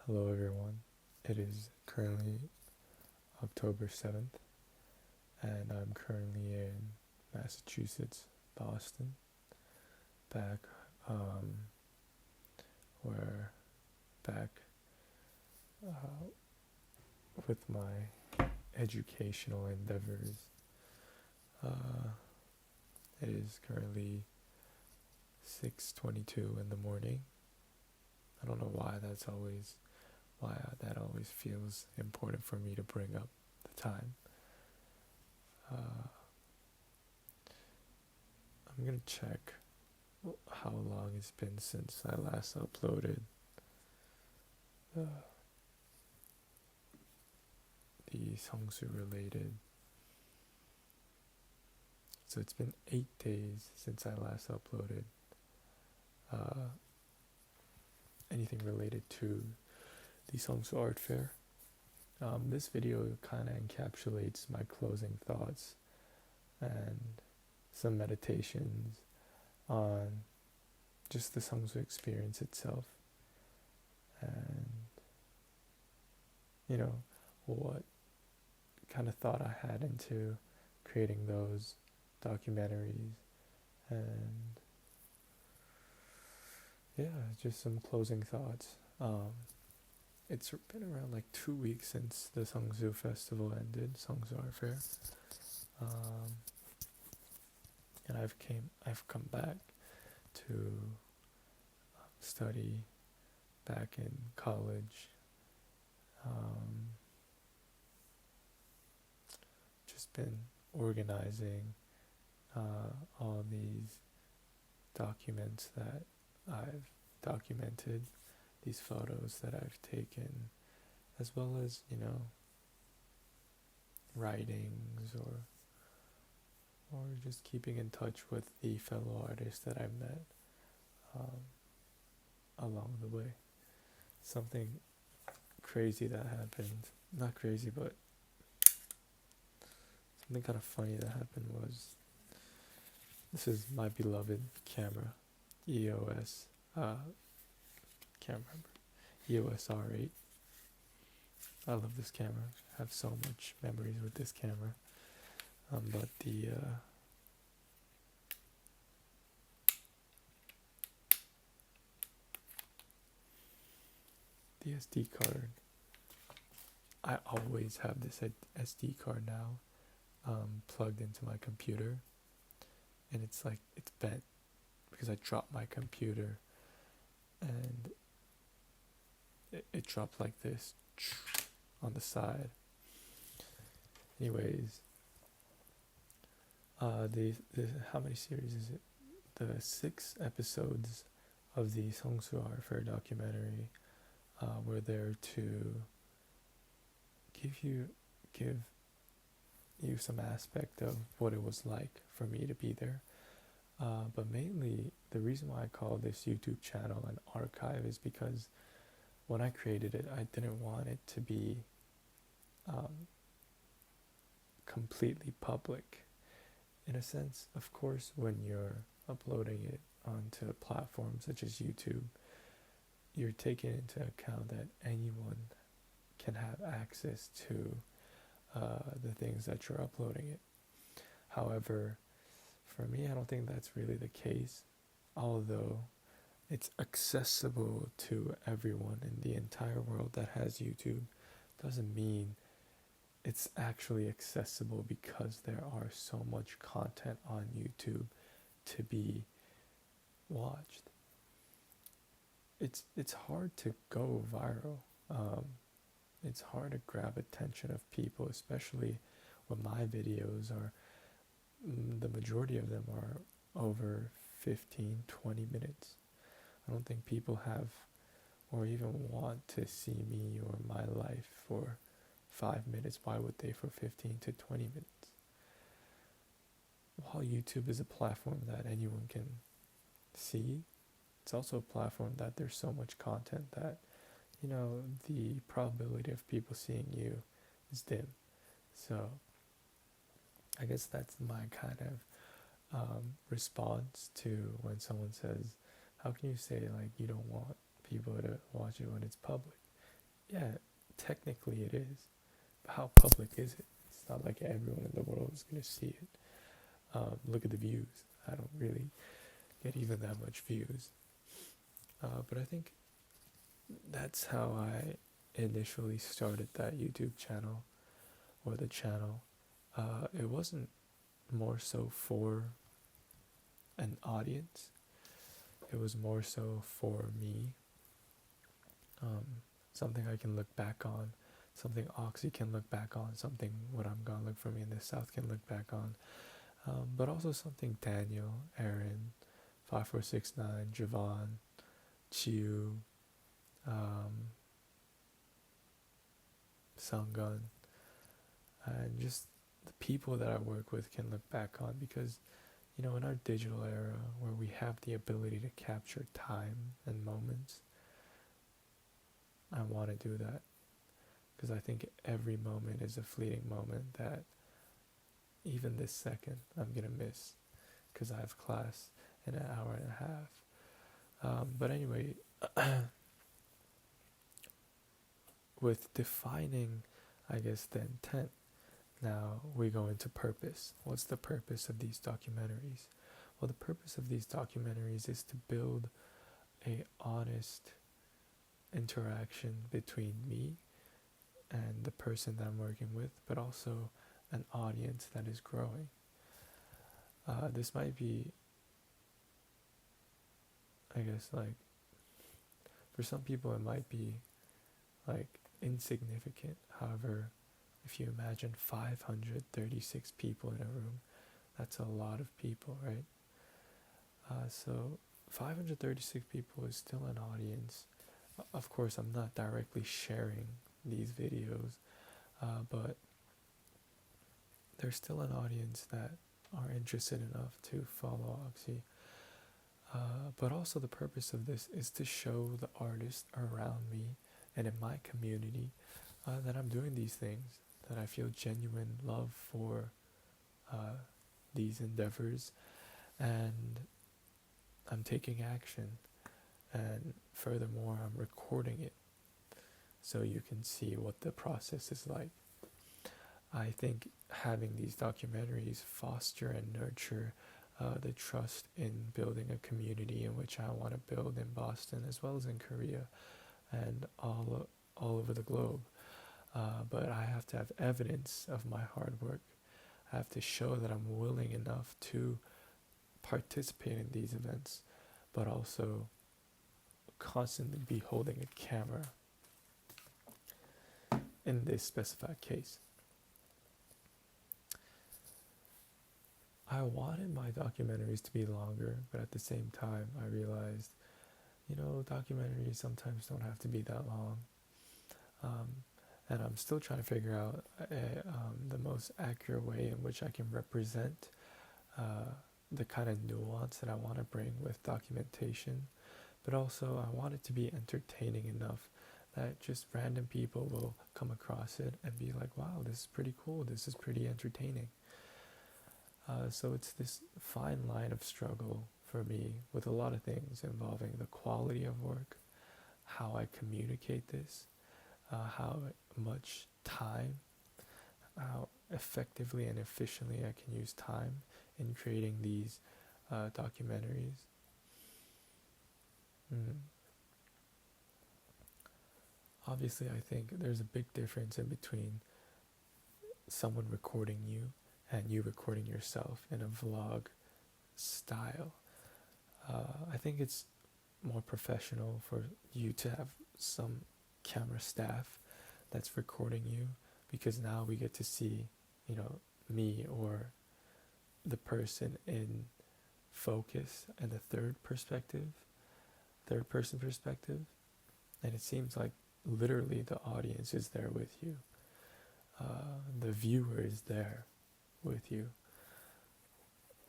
Hello, everyone. It is currently October 7th, and I'm currently in Massachusetts, Boston, back, um, where, back uh, with my educational endeavors. Uh, it is currently 6:22 in the morning. I don't know why that always feels important for me to bring up the time. Uh, I'm gonna check how long it's been since I last uploaded uh, the Seongsu related. So it's been 8 days since I last uploaded uh, anything related to the Seongsu Art Fair. This video kind of encapsulates my closing thoughts and some meditations on just the Seongsu experience itself, and you know what kind of thought I had into creating those documentaries, and yeah, just some closing thoughts. It's been around like 2 weeks since the Seongsu Festival ended, Seongsu Ar Fair, um, and I've come back to study back in college. Just been organizing all these documents that I've documented, these photos that I've taken, as well as, writings or just keeping in touch with the fellow artists that I met um, along the way. Something crazy that happened, not crazy, but something kind of funny that happened was, this is my beloved camera, EOS, can't remember, EOS R8. I love this camera. I have so much memories with this camera. But the SD card, I always have this SD card now plugged into my computer, and it's bent because I dropped my computer, and it dropped like this on the side. Anyways, the how many series is it? The 6 episodes of the Seongsu Ar Fair documentary were there to give you some aspect of what it was like for me to be there. But mainly, the reason why I call this YouTube channel an archive is because when I created it, I didn't want it to be completely public. In a sense, of course, when you're uploading it onto platforms such as YouTube, you're taking into account that anyone can have access to the things that you're uploading it. However, for me, I don't think that's really the case. Although it's accessible to everyone in the entire world that has YouTube, doesn't mean it's actually accessible because there are so much content on YouTube to be watched. It's hard to go viral. It's hard to grab attention of people, especially when my videos are, the majority of them are over 15-20 minutes. I don't think people have or even want to see me or my life for 5 minutes. Why would they for 15 to 20 minutes? While YouTube is a platform that anyone can see, it's also a platform that there's so much content that, the probability of people seeing you is dim. So I guess that's my kind of response to when someone says, how can you say like you don't want people to watch it when it's public? yeah, technically it is. But how public is it? It's not like everyone in the world is going to see it. Look at the views. I don't really get even that much views. But I think that's how I initially started that YouTube channel or the channel. It wasn't more so for an audience, it was more so for me. Something I can look back on, something Oxy can look back on, something What I'm Gonna Look For Me in the South can look back on, but also something Daniel, Aaron, 5469, Javon, Chiu, Sunggun, and just the people that I work with can look back on, because in our digital era where we have the ability to capture time and moments, I want to do that, because I think every moment is a fleeting moment that even this second I'm gonna miss because I have class in an hour and a half. But anyway, with defining, I guess, the intent, now we go into purpose. What's the purpose of these documentaries? Well, the purpose of these documentaries is to build a honest interaction between me and the person that I'm working with, but also an audience that is growing. This might be, I guess, like, for some people it might be like insignificant. However, if you imagine 536 people in a room, that's a lot of people, right? So 536 people is still an audience. Of course, I'm not directly sharing these videos, but there's still an audience that are interested enough to follow Oxy. But also the purpose of this is to show the artists around me and in my community that I'm doing these things, that I feel genuine love for these endeavors, and I'm taking action, and furthermore I'm recording it so you can see what the process is like. I think having these documentaries foster and nurture the trust in building a community in which I want to build in Boston as well as in Korea and all over the globe. But I have to have evidence of my hard work. I have to show that I'm willing enough to participate in these events, but also constantly be holding a camera in this specified case. I wanted my documentaries to be longer, but at the same time I realized, documentaries sometimes don't have to be that long. And I'm still trying to figure out the most accurate way in which I can represent the kind of nuance that I want to bring with documentation. But also I want it to be entertaining enough that just random people will come across it and be like, wow, this is pretty cool, this is pretty entertaining. So it's this fine line of struggle for me with a lot of things involving the quality of work, how I communicate this, how much time, how effectively and efficiently I can use time in creating these documentaries. Obviously, I think there's a big difference in between someone recording you and you recording yourself in a vlog style. I think it's more professional for you to have some camera staff that's recording you, because now we get to see, me or the person in focus and the third person perspective, and it seems like literally the audience is there with you. The viewer is there with you,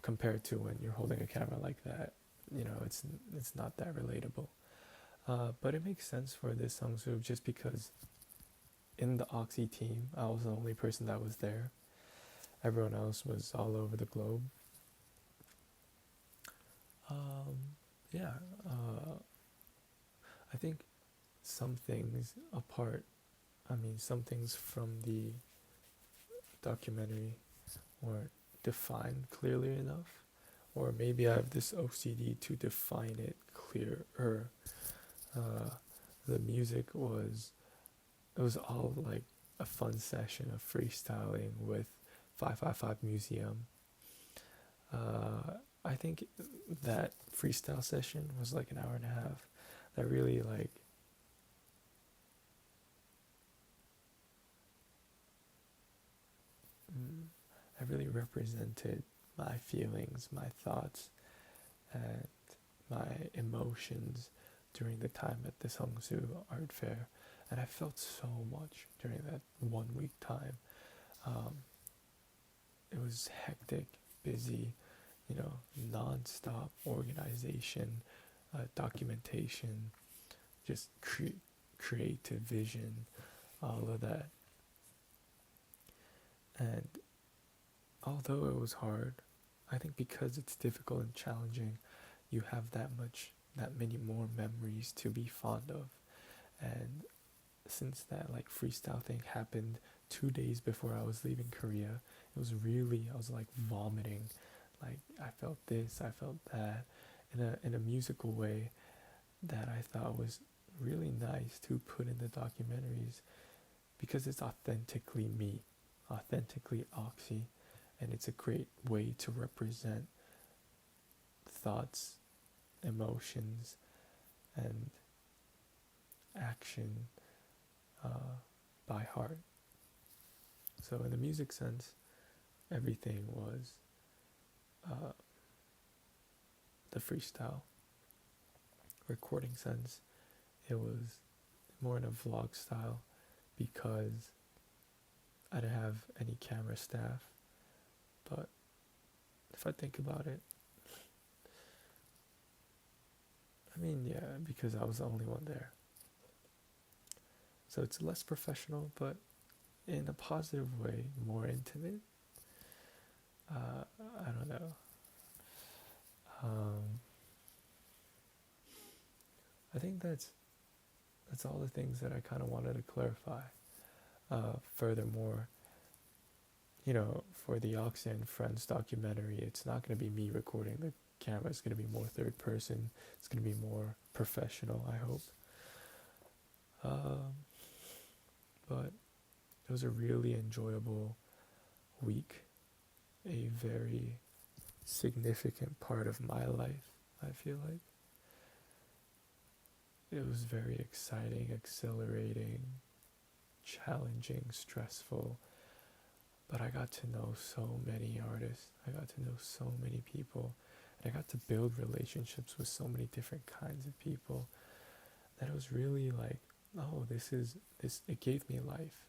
compared to when you're holding a camera like that. It's not that relatable. But it makes sense for this Seongsu just because in the Oxy team, I was the only person that was there. Everyone else was all over the globe. I think some things apart. I mean, some things from the documentary weren't defined clearly enough, or maybe I have this OCD to define it clearer. Uh, the music was, it was all like a fun session of freestyling with 555 Museum. I think that freestyle session was like an hour and a half. That really like that really represented my feelings, my thoughts, and my emotions during the time at the Seongsu Art Fair. And I felt so much during that 1 week time. Um, it was hectic, busy, non-stop organization, documentation, just creative vision, all of that. And although it was hard, I think because it's difficult and challenging, you have that many more memories to be fond of. And since that like freestyle thing happened 2 days before I was leaving Korea, it was really, I was like vomiting. Like I felt this, I felt that, in a musical way that I thought was really nice to put in the documentaries because it's authentically me, authentically Oxy, and it's a great way to represent thoughts, emotions, and action by heart. So in the music sense, everything was the freestyle. Recording sense, it was more in a vlog style because I didn't have any camera staff. But if I think about it, I mean, yeah, because I was the only one there. So it's less professional, but in a positive way, more intimate. I don't know. I think that's all the things that I kind of wanted to clarify. Furthermore, for the Oxy and Friends documentary, it's not going to be me recording the camera. It's going to be more third person. It's going to be more professional, I hope. But it was a really enjoyable week, a very significant part of my life, I feel like. It was very exciting, exhilarating, challenging, stressful, but I got to know so many artists. I got to know so many people, and I got to build relationships with so many different kinds of people that it was really like, oh, this, it gave me life,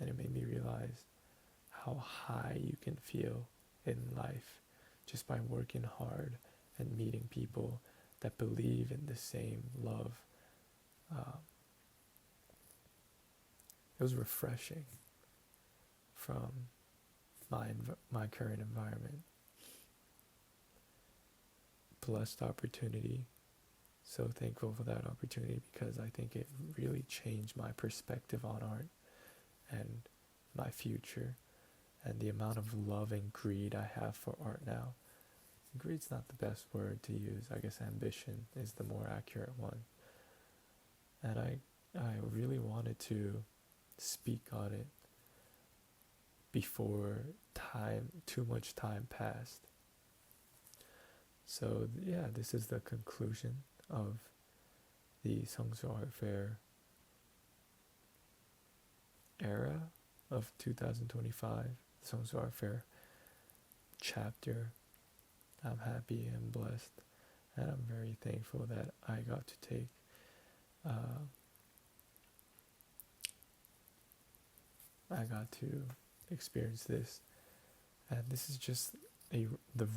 and it made me realize how high you can feel in life just by working hard and meeting people that believe in the same love. It was refreshing from my current environment. Blessed opportunity. So thankful for that opportunity because I think it really changed my perspective on art and my future and the amount of love and greed I have for art now. Greed's not the best word to use. I guess ambition is the more accurate one. And I really wanted to speak on it before too much time passed. So yeah, this is the conclusion of the Seongsu Art Fair era of 2025, Seongsu Art Fair chapter. I'm happy and blessed, and I'm very thankful that I got to take I got to experience this, and this is just the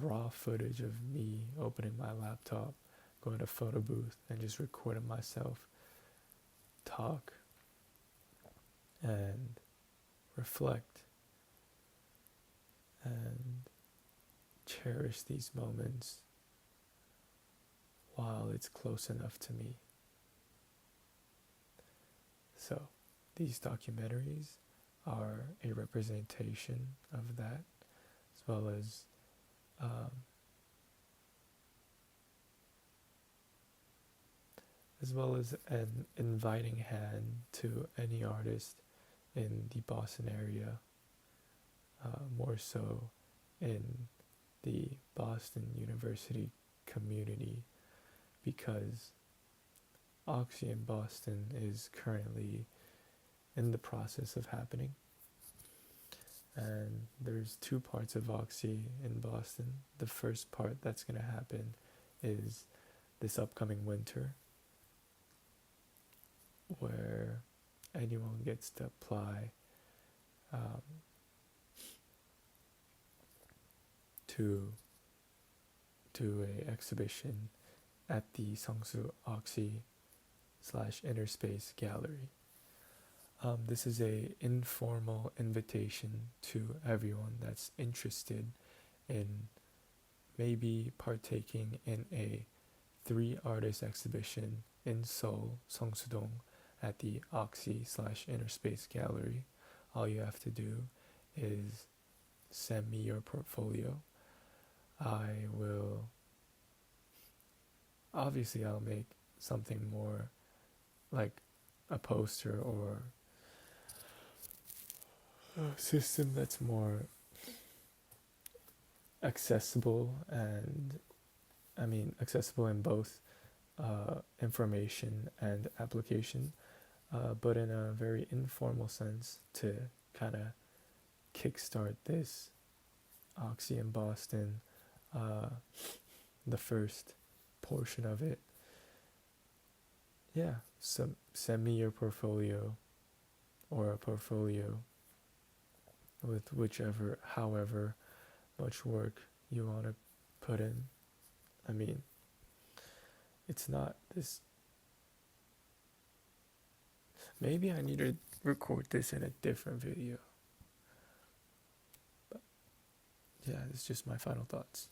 raw footage of me opening my laptop, going to a photo booth, and just recording myself talk and reflect and cherish these moments while it's close enough to me. So these documentaries are a representation of that, as well as um, an inviting hand to any artist in the Boston area, more so in the Boston University community, because Oxy in Boston is currently in the process of happening. And there's two parts of Oxy in Boston. The first part that's going to happen is this upcoming winter, where anyone gets to apply um, to do a exhibition at the Seongsu Oxy / Inner Space Gallery. This is a informal invitation to everyone that's interested in maybe partaking in a 3-artist exhibition in Seoul, Seongsu-dong, at the Oxy / Inner Space Gallery. All you have to do is send me your portfolio. I'll make something more like a poster or a system that's more accessible, and accessible in both information and application, but in a very informal sense, to kind of kickstart this Oxy in Boston, the first portion of it. Yeah, so send me your portfolio, or a portfolio with however much work you want to put in. It's not this. Maybe I need to record this in a different video. But yeah, it's just my final thoughts.